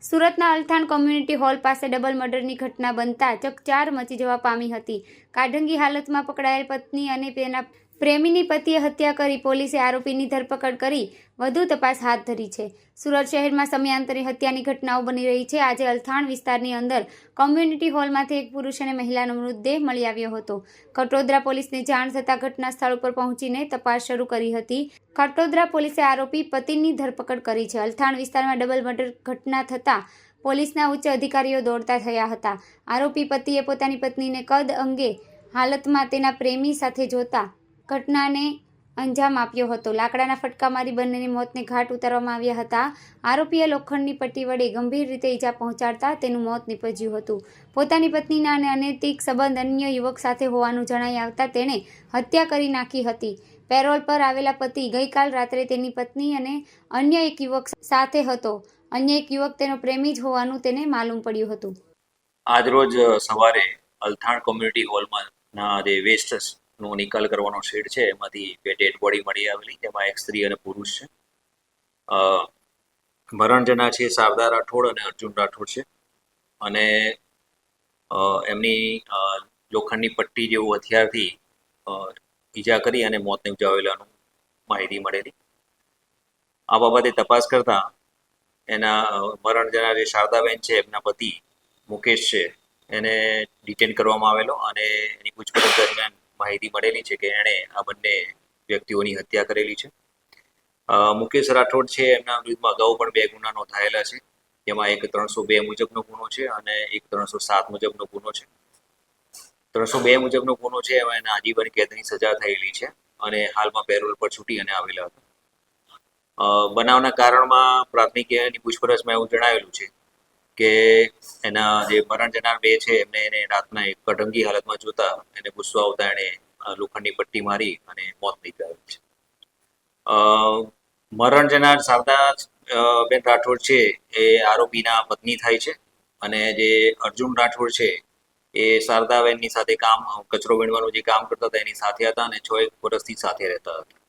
સુરતના Althan community hall પાસે double મર્ડરની ઘટના બનતા ચકચાર મચી જવા પામી હતી. કાઢંગી હાલતમાં પકડાયેલ પત્ની અને તેના પ્રેમીની પતિએ હત્યા કરી પોલીસે આરોપીની ધરપકડ કરી વધુ તપાસ હાથ ધરી છે. સુરત શહેરમાં સમયાંતરે હત્યાની ઘટનાઓ બની રહી છે. આજે અલથાણ વિસ્તારની અંદર કોમ્યુનિટી હોલમાંથી એક પુરુષ અને મહિલાનો મૃતદેહ મળી આવ્યો હતો. ખટોદરા પોલીસને જાણ થતાં ઘટના સ્થળ ઉપર પહોંચીને તપાસ શરૂ કરી હતી. ખટોદરા પોલીસે આરોપી પતિની ધરપકડ કરી છે. અલથાણ વિસ્તારમાં ડબલ મર્ડર ઘટના થતાં પોલીસના ઉચ્ચ અધિકારીઓ દોડતા થયા હતા. આરોપી પતિએ પોતાની પત્નીને કદ અંગે હાલતમાં તેના પ્રેમી સાથે જોતા ઘટનાને અંજામ આપ્યો હતો. લાકડાના ફટકા મારી બંનેની મોતને ઘાટ ઉતારવામાં આવ્યા હતા. આરોપીએ લોખંડની પટ્ટી વડે ગંભીર રીતે ઈજા પહોંચાડતા તેનું મોત નીપજ્યું હતું. પોતાની પત્નીના અને અનૈતિક સંબંધ અન્ય યુવક સાથે હોવાનું જણાઈ આવતા તેણે હત્યા કરી નાખી હતી. પેરોલ પર આવેલા પતિ ગઈકાલ રાત્રે તેની પત્ની અને અન્ય એક યુવક સાથે હતો. અન્ય એક યુવક તેનો પ્રેમી જ હોવાનું તેને માલુમ પડ્યું હતું. આજરોજ સવારે અલથાણ કોમ્યુનિટી હોલમાં જે વેસ્ટ નો નિકાલ કરવાનો શેડ છે એમાંથી બે ડેડ બોડી મળી આવેલી, તેમાં એક સ્ત્રી અને પુરુષ છે. મરણ જનાર છે શારદા રાઠોડ અને અર્જુન રાઠોડ છે અને એમની લોખંડની પટ્ટી જેવું હથિયારથી ઈજા કરી અને મોત નિપજાવેલાનું માહિતી મળેલી. આ બાબતે તપાસ કરતા એના મરણ જનાર જે શારદાબેન છે એમના પતિ મુકેશ છે એને ડિટેન કરવામાં આવેલો અને એની પૂછપરછ દરમિયાન માહિતી મળેલી છે કે એણે આ બંને વ્યક્તિઓની હત્યા કરેલી છે. મુકેશ રાઠોડ છે એમના વિરુદ્ધમાં અગાઉ પણ 2 ગુના નોંધાયેલા છે, જેમાં એક 302 મુજબનો ગુનો છે અને એક 307 મુજબનો ગુનો છે. 302 મુજબનો ગુનો છે એમાં એને આજીવન કેદની સજા થયેલી છે અને હાલમાં પેરોલ પર છૂટી અને આવેલા હતા. બનાવના કારણમાં પ્રાથમિક પૂછપરછમાં એવું જણાવેલું છે કે એના જે મરણ જનાર બે છે એમને એને રાતના એક કઢંગી હાલતમાં જોતા એને ગુસ્સો આવતા એણે લોખંડની પટ્ટી મારી અને મોત નીપજાવેલ છે. મરણ જનાર શારદા બેન રાઠોડ છે એ આરોપીના પત્ની થાય છે અને જે અર્જુન રાઠોડ છે એ શારદાબેનની સાથે કચરો વીણવાનું જે કામ કરતા હતા એની સાથે હતા અને 6 વર્ષથી સાથે રહેતા હતા.